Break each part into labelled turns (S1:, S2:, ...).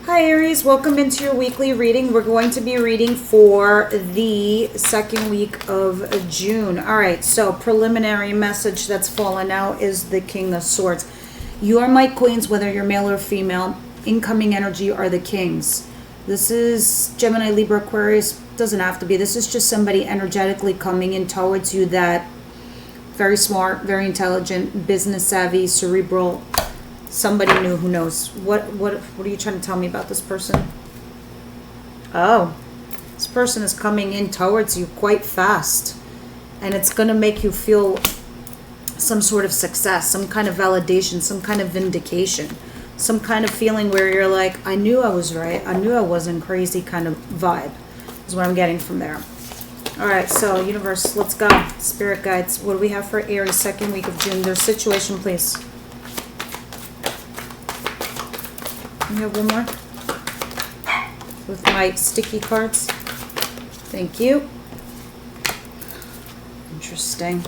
S1: Hi Aries, welcome into your weekly reading. We're going to be reading for the second week of June. All right, so preliminary message that's fallen out is the King of Swords. You are my queens, whether you're male or female. Incoming energy are the kings. This is Gemini, Libra, Aquarius. Doesn't have to be. This is just somebody energetically coming in towards you that very smart, very intelligent, business savvy, cerebral. Somebody new who knows. What are you trying to tell me about this person? Oh, this person is coming in towards you quite fast. And it's going to make you feel some sort of success, some kind of validation, some kind of vindication, some kind of feeling where you're like, I knew I was right. I knew I wasn't crazy kind of vibe is what I'm getting from there. All right, so universe, let's go. Spirit guides, what do we have for Aries second week of June? Their situation, please. You have one more with my sticky cards. Thank you. Interesting.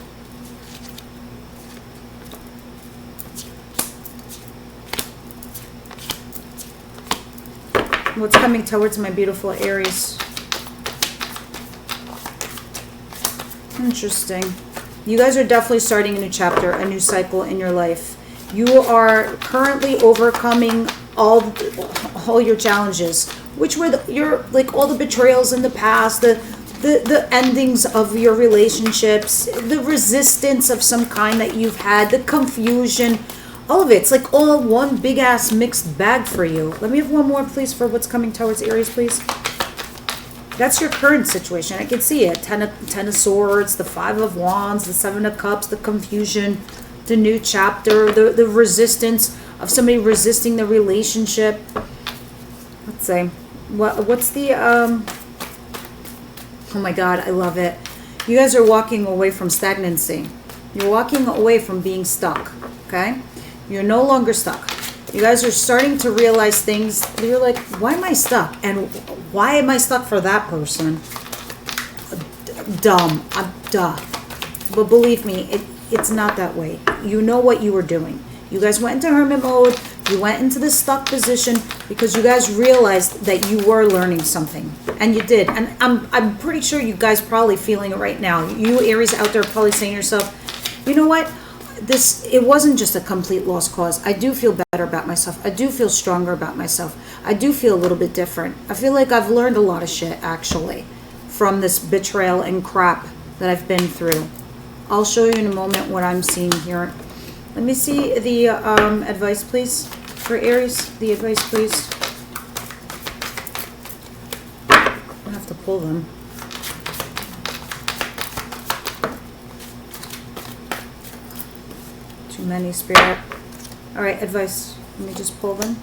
S1: What's coming towards my beautiful Aries? Interesting. You guys are definitely starting a new chapter, a new cycle in your life. You are currently overcoming all your challenges, which were your like all the betrayals in the past, the endings of your relationships, the resistance of some kind that you've had, the confusion, all of it. It's like all one big ass mixed bag for you. Let me have one more, please, for what's coming towards Aries, please. That's your current situation. I can see it. Ten of Swords, the Five of Wands, the Seven of Cups, the confusion, the new chapter, the resistance of somebody resisting the relationship. Let's say, what's the, oh my God, I love it. You guys are walking away from stagnancy. You're walking away from being stuck, okay? You're no longer stuck. You guys are starting to realize things. You're like, why am I stuck? And why am I stuck for that person? Dumb. I'm duh. But believe me, it's not that way. You know what you were doing. You guys went into hermit mode. You went into the stuck position because you guys realized that you were learning something. And you did. And I'm pretty sure you guys probably feeling it right now. You Aries out there probably saying to yourself, you know what? It wasn't just a complete lost cause. I do feel better about myself. I do feel stronger about myself. I do feel a little bit different. I feel like I've learned a lot of shit, actually, from this betrayal and crap that I've been through. I'll show you in a moment what I'm seeing here. Let me see the advice, please, for Aries. The advice, please. I have to pull them. Too many, Spirit. All right, advice. Let me just pull them.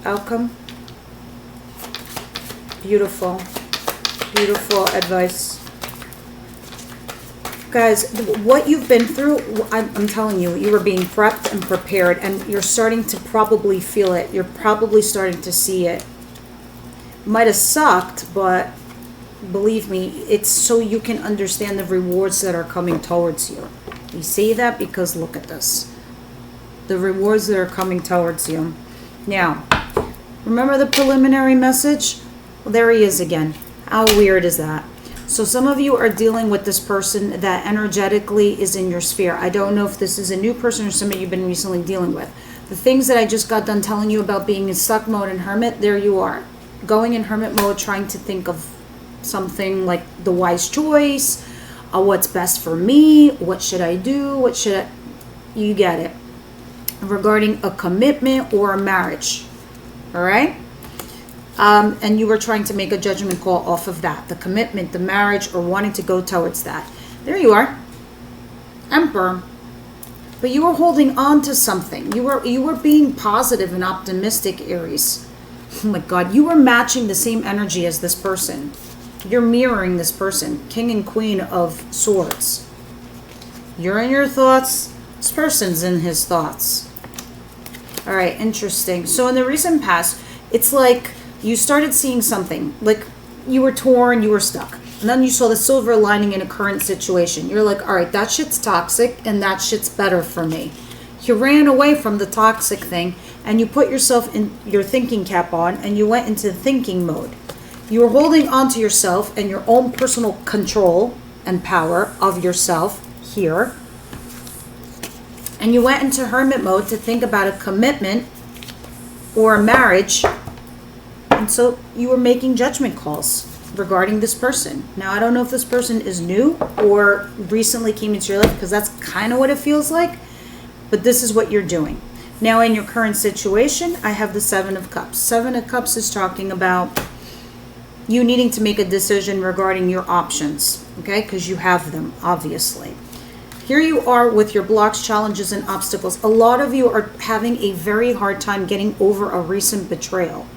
S1: Outcome. Beautiful. Beautiful advice. Guys, what you've been through, I'm telling you, you were being prepped and prepared, and you're starting to probably feel it. You're probably starting to see it. Might have sucked, but believe me, it's so you can understand the rewards that are coming towards you. We say that because look at this. The rewards that are coming towards you. Now, remember the preliminary message? Well, there he is again. How weird is that? So some of you are dealing with this person that energetically is in your sphere. I don't know if this is a new person or somebody you've been recently dealing with. The things that I just got done telling you about being in stuck mode and hermit, there you are. Going in hermit mode, trying to think of something like the wise choice, what's best for me, what should I do, you get it. Regarding a commitment or a marriage, all right? And you were trying to make a judgment call off of that, the commitment, the marriage, or wanting to go towards that. There you are, Emperor. But you were holding on to something. You were being positive and optimistic, Aries. Oh my God, you were matching the same energy as this person. You're mirroring this person, King and Queen of Swords. You're in your thoughts. This person's in his thoughts. All right, interesting. So in the recent past, it's like you started seeing something. Like you were torn, you were stuck. And then you saw the silver lining in a current situation. You're like, all right, that shit's toxic and that shit's better for me. You ran away from the toxic thing and you put yourself in your thinking cap on and you went into thinking mode. You were holding on to yourself and your own personal control and power of yourself here. And you went into hermit mode to think about a commitment or a marriage. And so you were making judgment calls regarding this person. Now, I don't know if this person is new or recently came into your life, because that's kind of what it feels like. But this is what you're doing. Now, in your current situation, I have the Seven of Cups. Seven of Cups is talking about you needing to make a decision regarding your options, okay? Because you have them, obviously. Here you are with your blocks, challenges, and obstacles. A lot of you are having a very hard time getting over a recent betrayal.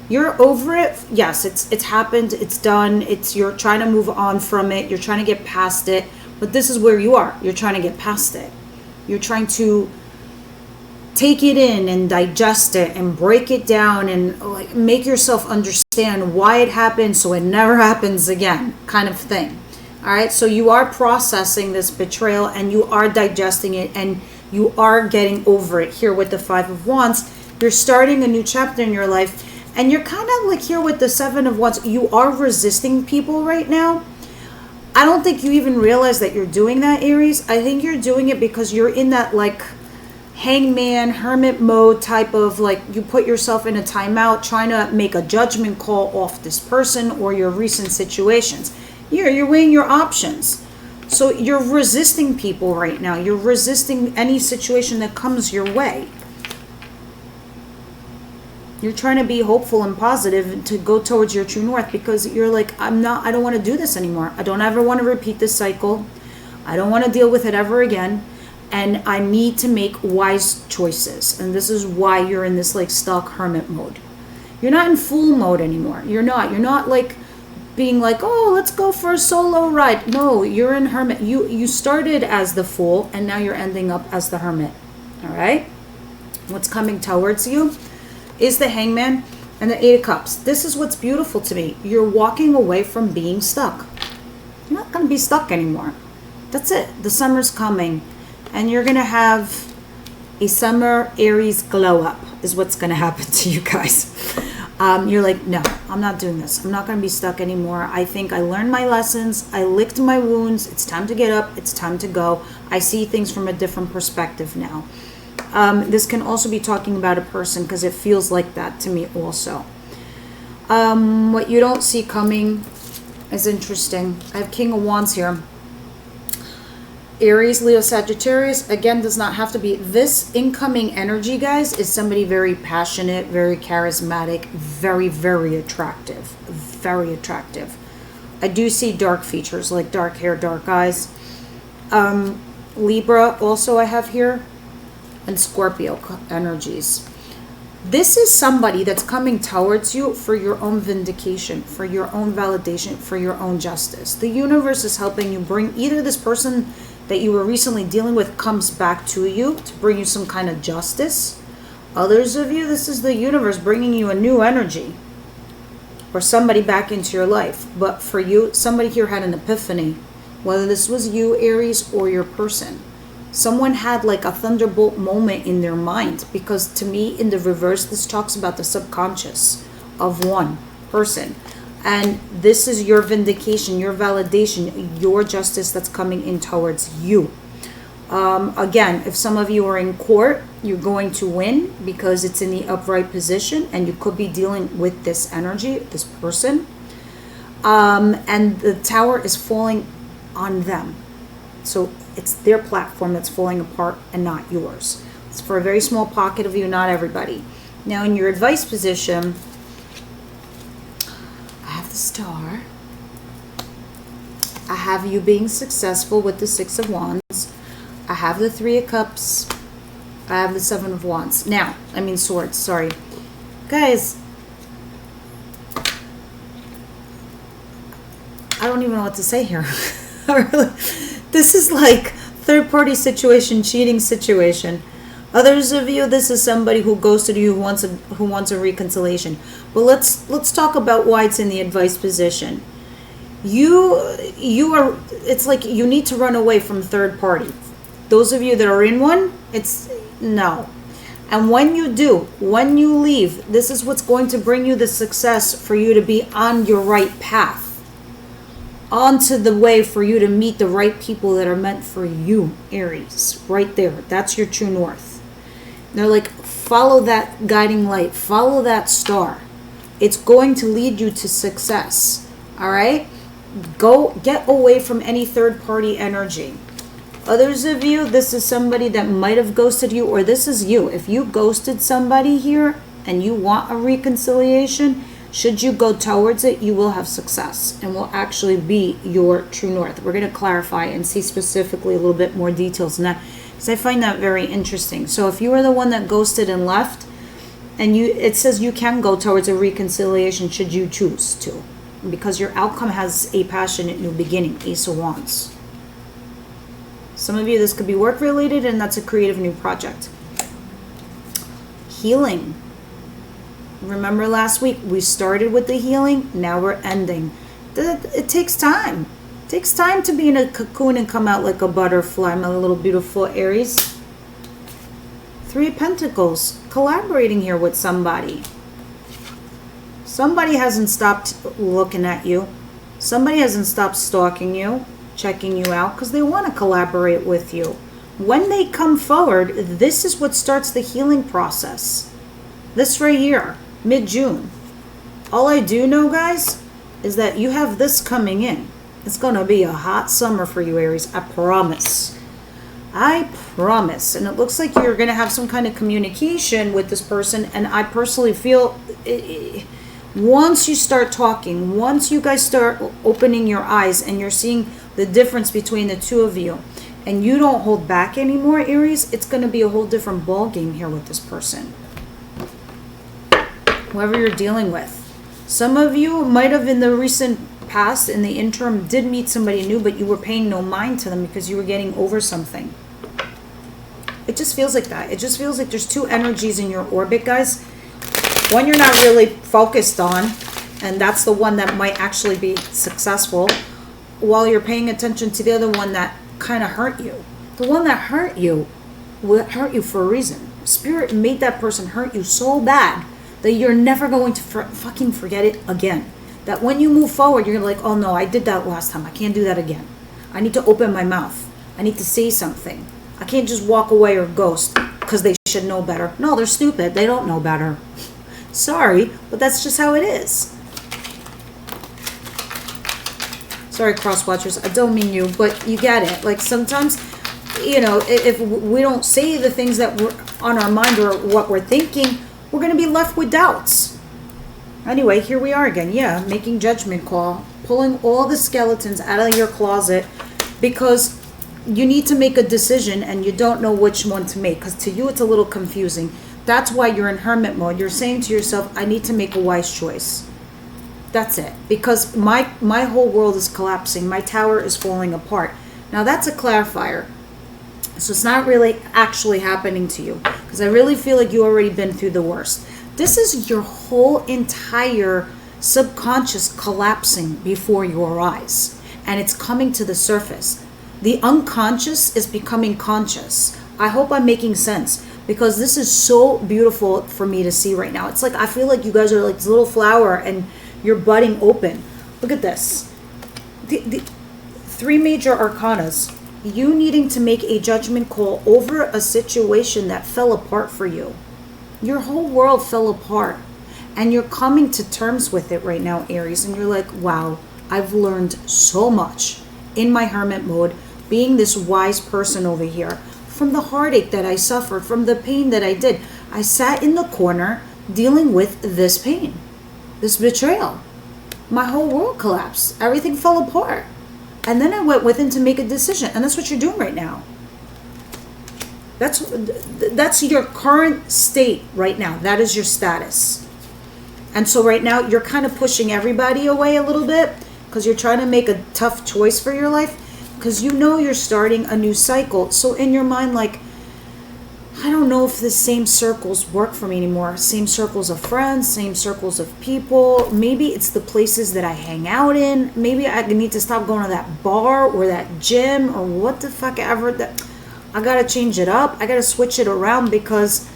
S1: You're over it. Yes, it's happened. It's done. You're trying to move on from it. You're trying to get past it. But this is where you are. You're trying to get past it. You're trying to take it in and digest it and break it down and like make yourself understand why it happened so it never happens again, kind of thing. All right, so you are processing this betrayal and you are digesting it and you are getting over it. Here with the Five of Wands, you're starting a new chapter in your life, and you're kind of like here with the Seven of Wands. You are resisting people right now. I don't think you even realize that you're doing that, Aries. I think you're doing it because you're in that like hangman, hermit mode type of like you put yourself in a timeout trying to make a judgment call off this person or your recent situations. You're weighing your options. So you're resisting people right now. You're resisting any situation that comes your way. You're trying to be hopeful and positive and to go towards your true north, because you're like, I don't want to do this anymore. I don't ever want to repeat this cycle. I don't want to deal with it ever again. And I need to make wise choices. And this is why you're in this like stuck hermit mode. You're not in fool mode anymore. You're not like being like, oh, let's go for a solo ride. No, you're in hermit. You started as the fool and now you're ending up as the hermit. All right. What's coming towards you is the Hangman and the Eight of Cups. This is what's beautiful to me. You're walking away from being stuck. You're not going to be stuck anymore. That's it. The summer's coming. And you're going to have a summer Aries glow up is what's going to happen to you guys. You're like, no, I'm not doing this. I'm not going to be stuck anymore. I think I learned my lessons. I licked my wounds. It's time to get up. It's time to go. I see things from a different perspective now. This can also be talking about a person, because it feels like that to me also. What you don't see coming is interesting. I have King of Wands here. Aries, Leo, Sagittarius, again, does not have to be. This incoming energy, guys, is somebody very passionate, very charismatic, very, very attractive. Very attractive. I do see dark features, like dark hair, dark eyes. Libra, also I have here. And Scorpio energies. This is somebody that's coming towards you for your own vindication, for your own validation, for your own justice. The universe is helping you bring either this person that you were recently dealing with comes back to you to bring you some kind of justice. Others of you, this is the universe bringing you a new energy or somebody back into your life. But for you, somebody here had an epiphany, whether this was you, Aries, or your person. Someone had like a thunderbolt moment in their mind, because to me in the reverse, this talks about the subconscious of one person. And this is your vindication, your validation, your justice that's coming in towards you. Again, if some of you are in court, you're going to win because it's in the upright position and you could be dealing with this energy, this person. And the tower is falling on them. So it's their platform that's falling apart and not yours. It's for a very small pocket of you, not everybody. Now in your advice position, I have the Star. I have you being successful with the Six of Wands. I have the Three of Cups. I have the Seven of Wands. Now, I mean Swords, sorry. Guys, I don't even know what to say here. This is like third-party situation, cheating situation. Others of you, this is somebody who ghosted you, who wants a reconciliation. But let's talk about why it's in the advice position. You are. It's like you need to run away from third party. Those of you that are in one, No. And when you do, when you leave, this is what's going to bring you the success for you to be on your right path. Onto the way for you to meet the right people that are meant for you, Aries. Right there. That's your true north. They're like, follow that guiding light. Follow that star. It's going to lead you to success. All right? Go get away from any third party energy. Others of you, this is somebody that might have ghosted you, or this is you. If you ghosted somebody here and you want a reconciliation, should you go towards it, you will have success and will actually be your true north. We're going to clarify and see specifically a little bit more details in that, because I find that very interesting. So if you are the one that ghosted and left, and it says you can go towards a reconciliation should you choose to, because your outcome has a passionate new beginning, Ace of Wands. Some of you, this could be work related, and that's a creative new project. Healing. Remember last week we started with the healing, now we're ending. It takes time. It takes time to be in a cocoon and come out like a butterfly, my little beautiful Aries. 3 of Pentacles, collaborating here with somebody. Somebody hasn't stopped looking at you. Somebody hasn't stopped stalking you, checking you out, because they want to collaborate with you. When they come forward, this is what starts the healing process. This right here, mid-June. All I do know, guys, is that you have this coming in. It's going to be a hot summer for you, Aries. I promise. I promise. And it looks like you're going to have some kind of communication with this person. And I personally feel once you start talking, once you guys start opening your eyes and you're seeing the difference between the two of you, and you don't hold back anymore, Aries, it's going to be a whole different ball game here with this person. Whoever you're dealing with. Some of you might have in the recent past, in the interim, did meet somebody new, but you were paying no mind to them because you were getting over something. It just feels like that. It just feels like there's 2 energies in your orbit, guys. One you're not really focused on, and that's the one that might actually be successful, while you're paying attention to the other one that kind of hurt you. The one that hurt you will hurt you for a reason. Spirit made that person hurt you so bad that you're never going to fucking forget it again. That when you move forward, you're like, oh no, I did that last time. I can't do that again. I need to open my mouth. I need to say something. I can't just walk away or ghost because they should know better. No, they're stupid. They don't know better. Sorry, but that's just how it is. Sorry, cross watchers. I don't mean you, but you get it. Like sometimes, you know, if we don't say the things that were on our mind or what we're thinking, we're going to be left with doubts. Anyway, here we are again. Yeah, making judgment call. Pulling all the skeletons out of your closet because you need to make a decision and you don't know which one to make. Because to you, it's a little confusing. That's why you're in hermit mode. You're saying to yourself, I need to make a wise choice. That's it. Because my whole world is collapsing. My tower is falling apart. Now, that's a clarifier. So it's not really actually happening to you. Because I really feel like you already been through the worst. This is your whole entire subconscious collapsing before your eyes. And it's coming to the surface. The unconscious is becoming conscious. I hope I'm making sense. Because this is so beautiful for me to see right now. It's like I feel like you guys are like this little flower and you're budding open. Look at this. The 3 major arcanas. You needing to make a judgment call over a situation that fell apart for you. Your whole world fell apart. And you're coming to terms with it right now, Aries. And you're like, wow, I've learned so much in my hermit mode, being this wise person over here. From the heartache that I suffered, from the pain that I did. I sat in the corner dealing with this pain, this betrayal. My whole world collapsed. Everything fell apart. And then I went within to make a decision. And that's what you're doing right now. That's your current state right now. That is your status. And so right now you're kind of pushing everybody away a little bit because you're trying to make a tough choice for your life. Because you know you're starting a new cycle. So in your mind, like, I don't know if the same circles work for me anymore. Same circles of friends, same circles of people. Maybe it's the places that I hang out in. Maybe I need to stop going to that bar or that gym or what the fuck ever. I gotta change it up. I gotta switch it around because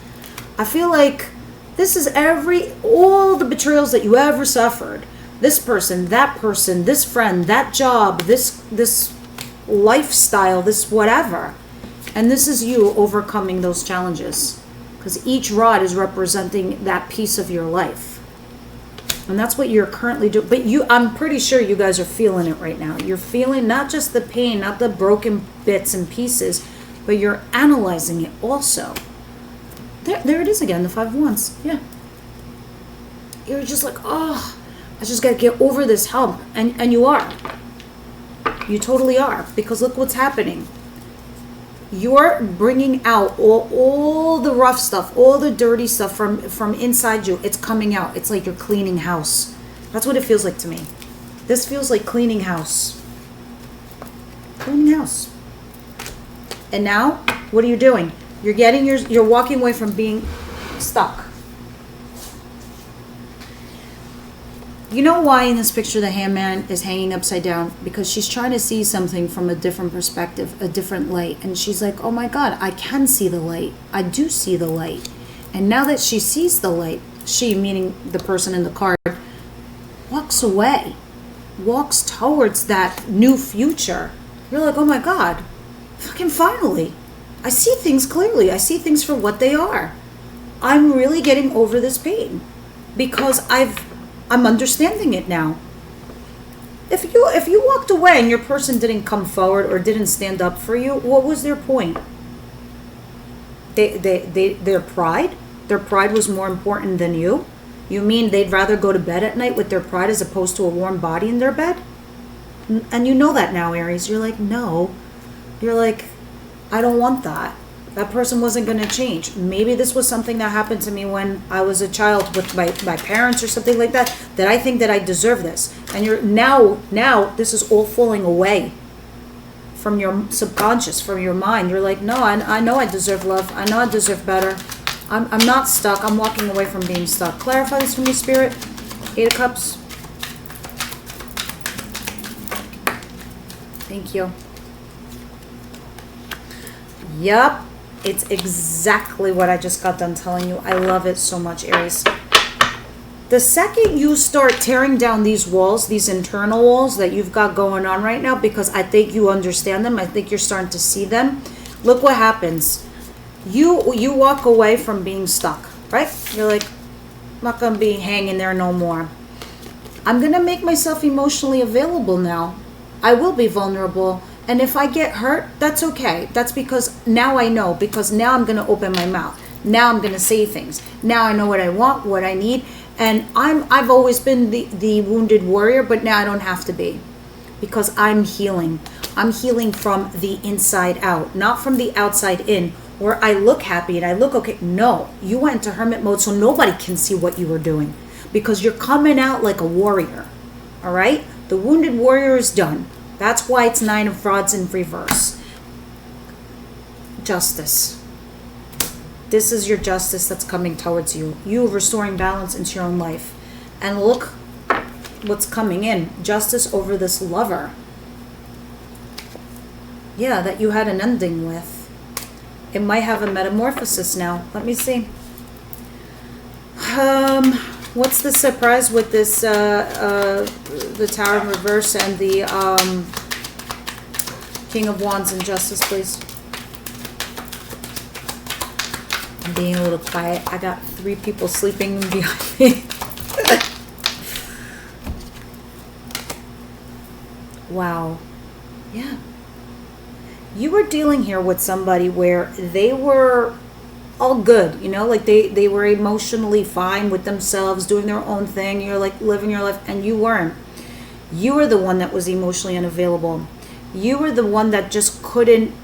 S1: I feel like this is all the betrayals that you ever suffered. This person, this friend, that job, this lifestyle, this whatever. And this is you overcoming those challenges. Because each rod is representing that piece of your life. And that's what you're currently doing. But I'm pretty sure you guys are feeling it right now. You're feeling not just the pain, not the broken bits and pieces, but you're analyzing it also. There it is again, the Five of Wands. Yeah. You're just like, oh, I just got to get over this hump. And you are. You totally are. Because look what's happening. You're bringing out all the rough stuff, all the dirty stuff from inside you. It's coming out. It's like you're cleaning house. That's what it feels like to me. This feels like cleaning house. Cleaning house. And now, what are you doing? You're walking away from being stuck. You know why in this picture the Hangman is hanging upside down? Because she's trying to see something from a different perspective, a different light. And she's like, oh my God, I can see the light. I do see the light. And now that she sees the light, she, meaning the person in the card, walks away, walks towards that new future. You're like, oh my God, fucking finally. I see things clearly. I see things for what they are. I'm really getting over this pain because I'm understanding it now. If you walked away and your person didn't come forward or didn't stand up for you, what was their point? Their pride was more important than you? You mean they'd rather go to bed at night with their pride as opposed to a warm body in their bed? And you know that now, Aries. You're like, no. You're like, I don't want that. That person wasn't going to change. Maybe this was something that happened to me when I was a child with my parents or something like that I think that I deserve this. And you're now this is all falling away from your subconscious, from your mind. You're like, no, I know I deserve love. I know I deserve better. I'm not stuck. I'm walking away from being stuck. Clarify this for me, Spirit. 8 of Cups. Thank you. Yup. It's exactly what I just got done telling you. I love it so much, Aries. The second you start tearing down these walls, these internal walls that you've got going on right now, because I think you understand them, I think you're starting to see them, look what happens. You walk away from being stuck, right? You're like, I'm not going to be hanging there no more. I'm going to make myself emotionally available now. I will be vulnerable. And if I get hurt, that's okay. That's because now I know, because now I'm going to open my mouth. Now I'm going to say things. Now I know what I want, what I need. And I've always been the wounded warrior, but now I don't have to be, because I'm healing. I'm healing from the inside out, not from the outside in, where I look happy and I look okay. No, you went into hermit mode so nobody can see what you were doing, because you're coming out like a warrior. All right? The wounded warrior is done. That's why it's 9 of Rods in reverse. Justice. This is your justice that's coming towards you. You restoring balance into your own life. And look what's coming in. Justice over this lover. Yeah, that you had an ending with. It might have a metamorphosis now. Let me see. What's the surprise with this, the Tower in reverse and the King of Wands in justice, please? I'm being a little quiet. I got 3 people sleeping behind me. Wow. Yeah. You were dealing here with somebody where they were all good, you know, like they were emotionally fine with themselves, doing their own thing. You're like living your life, and you weren't. You were the one that was emotionally unavailable. You were the one that just couldn't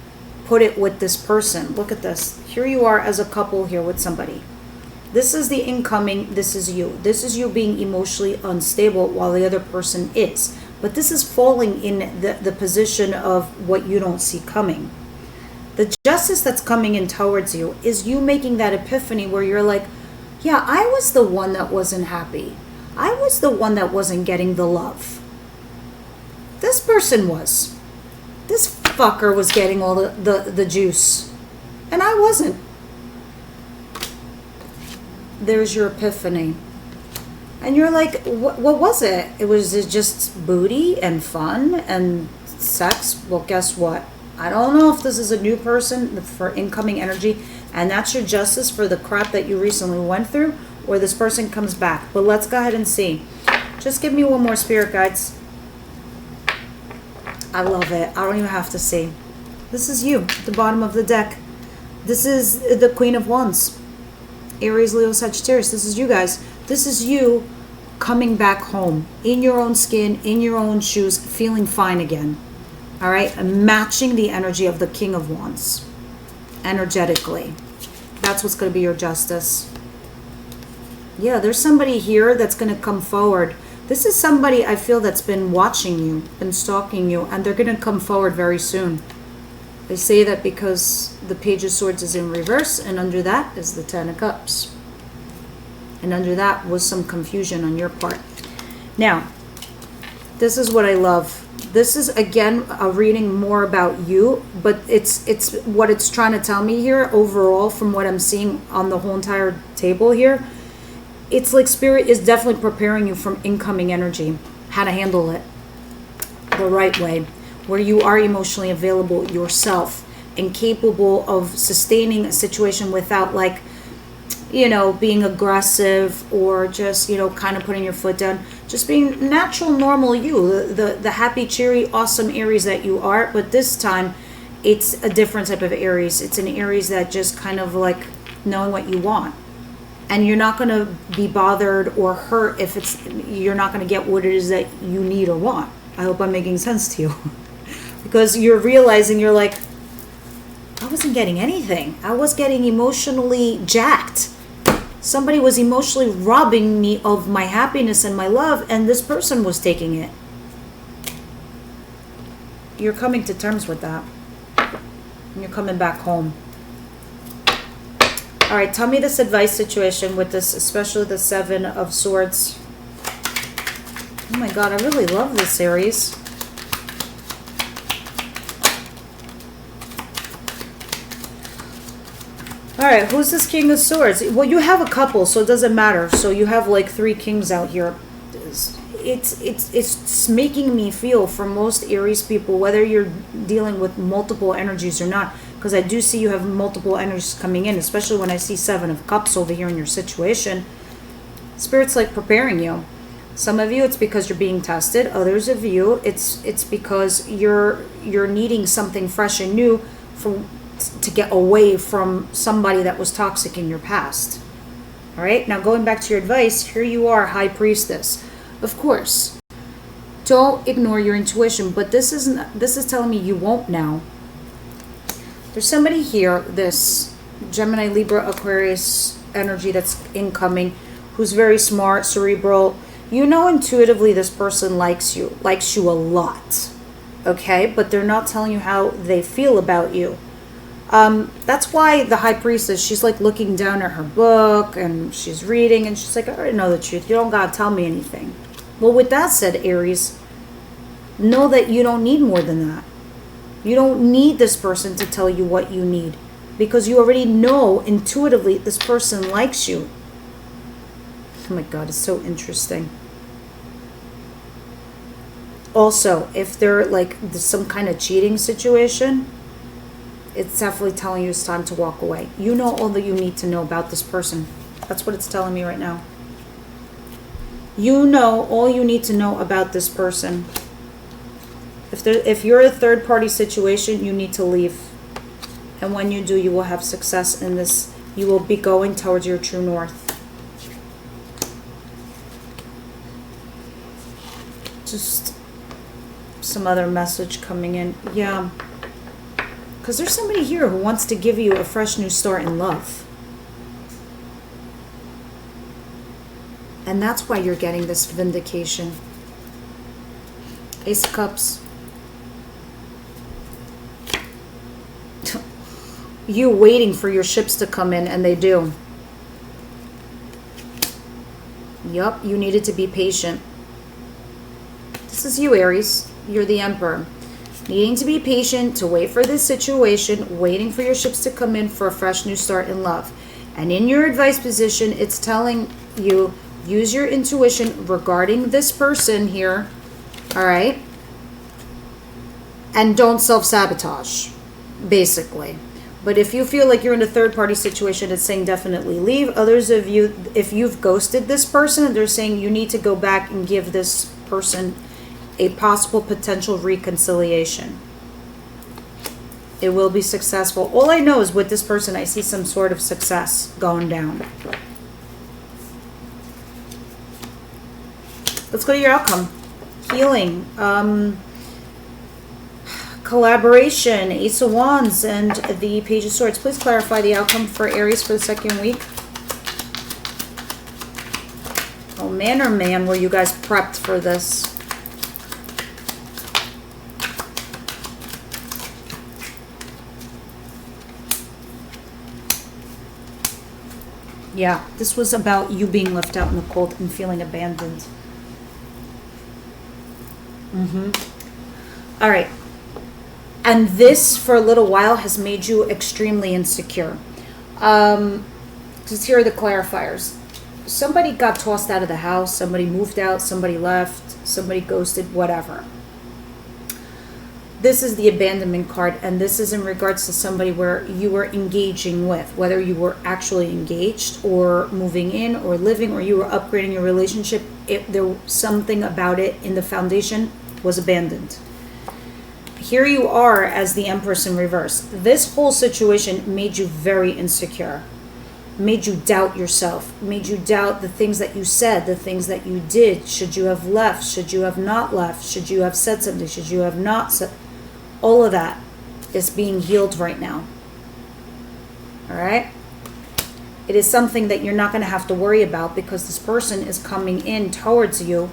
S1: put it with this person. Look at this. Here you are as a couple here with somebody. This is the incoming. This is you. This is you being emotionally unstable while the other person is. But this is falling in the position of what you don't see coming. The justice that's coming in towards you is you making that epiphany where you're like, yeah, I was the one that wasn't happy. I was the one that wasn't getting the love. This person was. This fucker was getting all the juice. And I wasn't. There's your epiphany. And you're like, what was it? It was just booty and fun and sex? Well, guess what? I don't know if this is a new person for incoming energy, and that's your justice for the crap that you recently went through, or this person comes back. But let's go ahead and see. Just give me one more, spirit guides. I love it. I don't even have to see. This is you, at the bottom of the deck. This is the Queen of Wands. Aries, Leo, Sagittarius. This is you guys. This is you coming back home in your own skin, in your own shoes, feeling fine again. All right, and matching the energy of the King of Wands energetically. That's what's going to be your justice. Yeah, there's somebody here that's going to come forward. This is somebody I feel that's been watching you, been stalking you, and they're going to come forward very soon. They say that because the Page of Swords is in reverse, and under that is the Ten of Cups. And under that was some confusion on your part. Now, this is what I love. This is, again, a reading more about you, but it's what it's trying to tell me here overall from what I'm seeing on the whole entire table here. It's like Spirit is definitely preparing you from incoming energy, how to handle it the right way, where you are emotionally available yourself and capable of sustaining a situation without, like, you know, being aggressive or just, you know, kind of putting your foot down. Just being natural, normal you, the happy, cheery, awesome Aries that you are. But this time, it's a different type of Aries. It's an Aries that just kind of like knowing what you want. And you're not going to be bothered or hurt if you're not going to get what it is that you need or want. I hope I'm making sense to you. Because you're realizing, you're like, I wasn't getting anything. I was getting emotionally jacked. Somebody was emotionally robbing me of my happiness and my love, and this person was taking it. You're coming to terms with that. And you're coming back home. All right, tell me this advice situation with this, especially the Seven of Swords. Oh my God, I really love this series. All right, who's this King of Swords? Well, you have a couple, so it doesn't matter. So you have like 3 kings out here. It's making me feel, for most Aries people, whether you're dealing with multiple energies or not, because I do see you have multiple energies coming in, especially when I see 7 of Cups over here in your situation. Spirit's like preparing you. Some of you, it's because you're being tested. Others of you, it's because you're needing something fresh and new to get away from somebody that was toxic in your past. All right, now going back to your advice, here you are, High Priestess. Of course, don't ignore your intuition, but this is telling me you won't now. There's somebody here, this Gemini, Libra, Aquarius energy that's incoming, who's very smart, cerebral. You know intuitively this person likes you a lot, okay? But they're not telling you how they feel about you. That's why the High Priestess, she's like looking down at her book and she's reading and she's like, I already know the truth. You don't gotta tell me anything. Well, with that said, Aries, know that you don't need more than that. You don't need this person to tell you what you need, because you already know intuitively this person likes you. Oh my God, it's so interesting. Also, if they're like some kind of cheating situation, it's definitely telling you it's time to walk away. You know all that you need to know about this person. That's what it's telling me right now. You know all you need to know about this person. If you're a third-party situation, you need to leave. And when you do, you will have success in this. You will be going towards your true north. Just some other message coming in. Yeah. Because there's somebody here who wants to give you a fresh new start in love. And that's why you're getting this vindication. Ace of Cups. You waiting for your ships to come in, and they do. Yup, you needed to be patient. This is you, Aries. You're the Emperor. Needing to be patient, to wait for this situation, waiting for your ships to come in for a fresh new start in love. And in your advice position, it's telling you, use your intuition regarding this person here, all right? And don't self-sabotage, basically. But if you feel like you're in a third-party situation, it's saying definitely leave. Others of you, if you've ghosted this person, they're saying you need to go back and give this person a possible potential reconciliation. It will be successful. All I know is with this person, I see some sort of success going down. Let's go to your outcome. Healing. Collaboration. Ace of Wands and the Page of Swords. Please clarify the outcome for Aries for the second week. Oh man, oh man, were you guys prepped for this? Yeah, this was about you being left out in the cold and feeling abandoned. All right. And this, for a little while, has made you extremely insecure. Because here are the clarifiers. Somebody got tossed out of the house. Somebody moved out. Somebody left. Somebody ghosted. Whatever. This is the abandonment card, and this is in regards to somebody where you were engaging with, whether you were actually engaged or moving in or living or you were upgrading your relationship. There was something about it in the foundation was abandoned. Here you are as the Empress in reverse. This whole situation made you very insecure, made you doubt yourself, made you doubt the things that you said, the things that you did. Should you have left? Should you have not left? Should you have said something? Should you have not said? All of that is being healed right now. All right? It is something that you're not going to have to worry about because this person is coming in towards you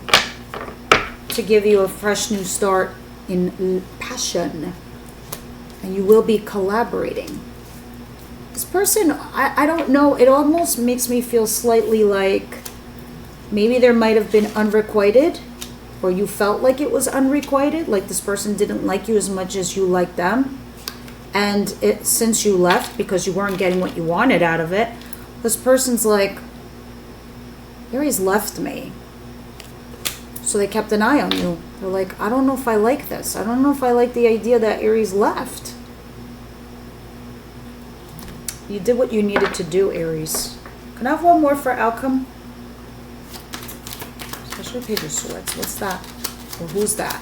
S1: to give you a fresh new start in passion. And you will be collaborating. This person, I don't know, it almost makes me feel slightly like maybe there might have been unrequited, or you felt like it was unrequited, like this person didn't like you as much as you liked them. And since you left because you weren't getting what you wanted out of it, this person's like, Aries left me. So they kept an eye on you. They're like, I don't know if I like this. I don't know if I like the idea that Aries left. You did what you needed to do, Aries. Can I have one more for outcome? Special Page of Swords. What's that? Or who's that?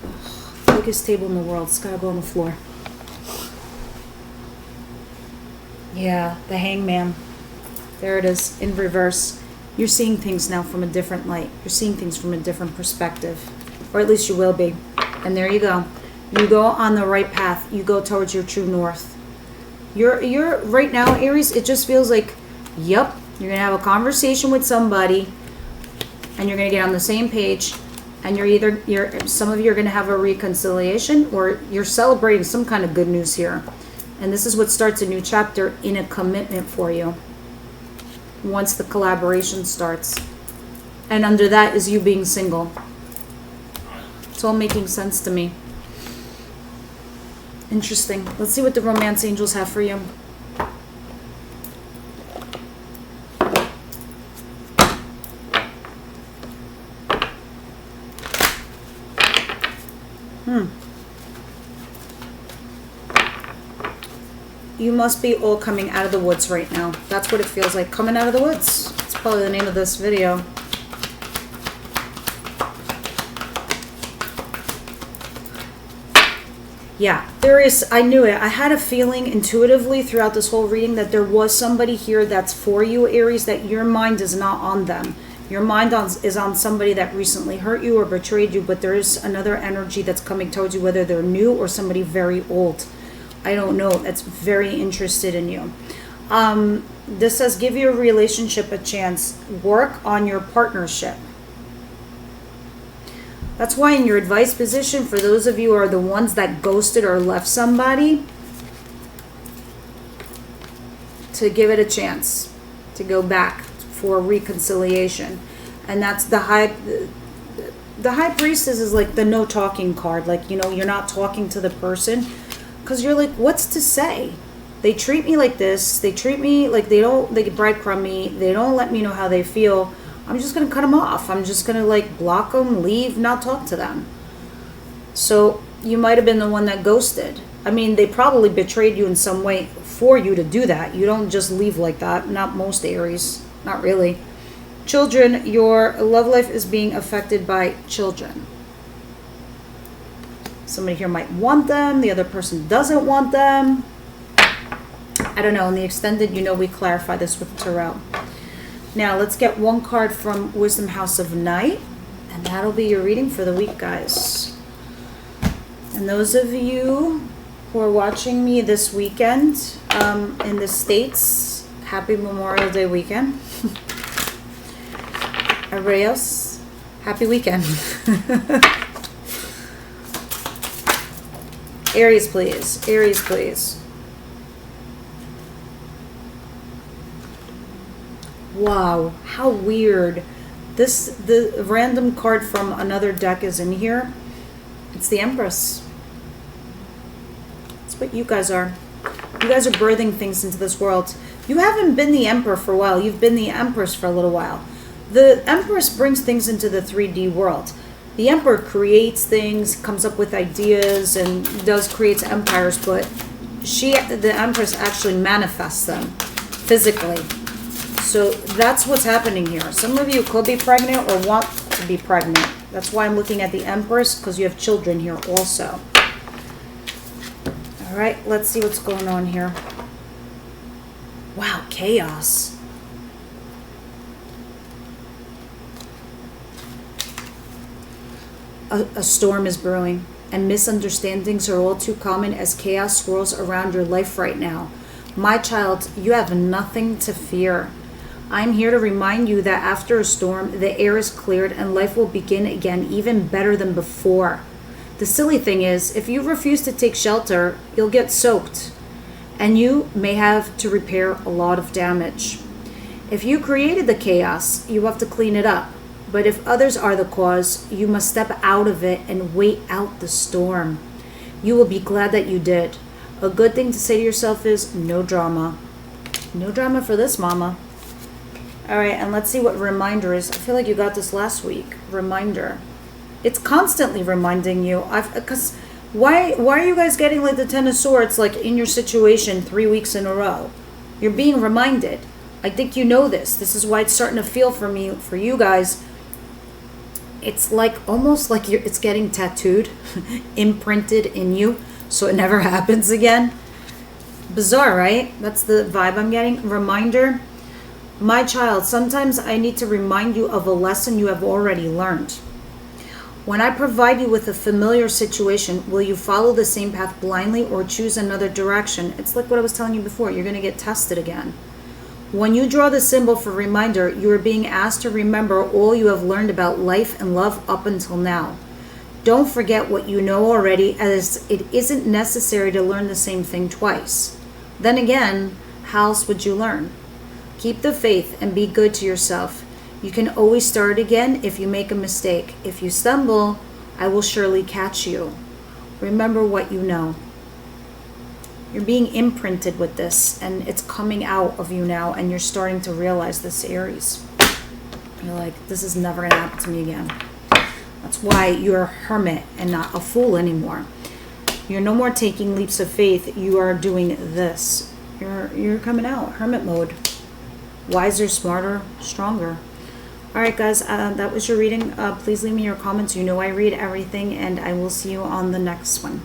S1: Ugh, biggest table in the world. It's gotta go on the floor. Yeah, the Hangman. There it is, in reverse. You're seeing things now from a different light. You're seeing things from a different perspective. Or at least you will be. And there you go. You go on the right path. You go towards your true north. You're right now, Aries, it just feels like, yep, you're going to have a conversation with somebody and you're going to get on the same page, and some of you are going to have a reconciliation, or you're celebrating some kind of good news here. And this is what starts a new chapter in a commitment for you once the collaboration starts. And under that is you being single. It's all making sense to me. Interesting. Let's see what the romance angels have for you. You must be all coming out of the woods right now. That's what it feels like. Coming out of the woods. That's probably the name of this video. Yeah, there is, I knew it. I had a feeling intuitively throughout this whole reading that there was somebody here that's for you, Aries, that your mind is not on them. Your mind is on somebody that recently hurt you or betrayed you, but there is another energy that's coming towards you, whether they're new or somebody very old. I don't know. That's very interested in you. This says give your relationship a chance. Work on your partnership. That's why in your advice position, for those of you who are the ones that ghosted or left somebody, to give it a chance, to go back for reconciliation. And that's the high, the High Priestess is like the no talking card. Like, you know, you're not talking to the person because you're like, what's to say? They treat me like this. They treat me like they breadcrumb me. They don't let me know how they feel. I'm just going to cut them off. I'm just going to like block them, leave, not talk to them. So you might have been the one that ghosted. I mean, they probably betrayed you in some way for you to do that. You don't just leave like that. Not most Aries. Not really. Children, your love life is being affected by children. Somebody here might want them. The other person doesn't want them. I don't know. In the extended, you know, we clarify this with Tarot. Now, let's get one card from Wisdom House of Night. And that'll be your reading for the week, guys. And those of you who are watching me this weekend in the States, happy Memorial Day weekend. ARIES, happy weekend. Aries, please. Aries, please. Wow, how weird. The random card from another deck is in here. It's the Empress. That's what you guys are. You guys are birthing things into this world. You haven't been the Emperor for a while. You've been the Empress for a little while. The Empress brings things into the 3D world. The Emperor creates things, comes up with ideas, and creates empires, but the Empress actually manifests them physically. So that's what's happening here. Some of you could be pregnant or want to be pregnant. That's why I'm looking at the Empress, because you have children here also. All right, let's see what's going on here. Wow, chaos. A storm is brewing, and misunderstandings are all too common as chaos swirls around your life right now. My child, you have nothing to fear. I'm here to remind you that after a storm, the air is cleared and life will begin again, even better than before. The silly thing is, if you refuse to take shelter, you'll get soaked, and you may have to repair a lot of damage. If you created the chaos, you have to clean it up. But if others are the cause, you must step out of it and wait out the storm. You will be glad that you did. A good thing to say to yourself is, no drama. No drama for this, mama. All right, and let's see what reminder is. I feel like you got this last week. Reminder. It's constantly reminding you. Because why are you guys getting like the Ten of Swords like in your situation 3 weeks in a row? You're being reminded. I think you know this. This is why it's starting to feel for you guys. It's like almost like it's getting tattooed, imprinted in you, so it never happens again. Bizarre, right? That's the vibe I'm getting. Reminder. My child, sometimes I need to remind you of a lesson you have already learned. When I provide you with a familiar situation, will you follow the same path blindly or choose another direction? It's like what I was telling you before. You're going to get tested again. When you draw the symbol for reminder, you are being asked to remember all you have learned about life and love up until now. Don't forget what you know already, as it isn't necessary to learn the same thing twice. Then again, how else would you learn? Keep the faith and be good to yourself. You can always start again if you make a mistake. If you stumble, I will surely catch you. Remember what you know. You're being imprinted with this, and it's coming out of you now, and you're starting to realize this, Aries. You're like, this is never going to happen to me again. That's why you're a hermit and not a fool anymore. You're no more taking leaps of faith. You are doing this. You're coming out, hermit mode. Wiser, smarter, stronger. All right, guys, that was your reading. Please leave me your comments. You know I read everything, and I will see you on the next one.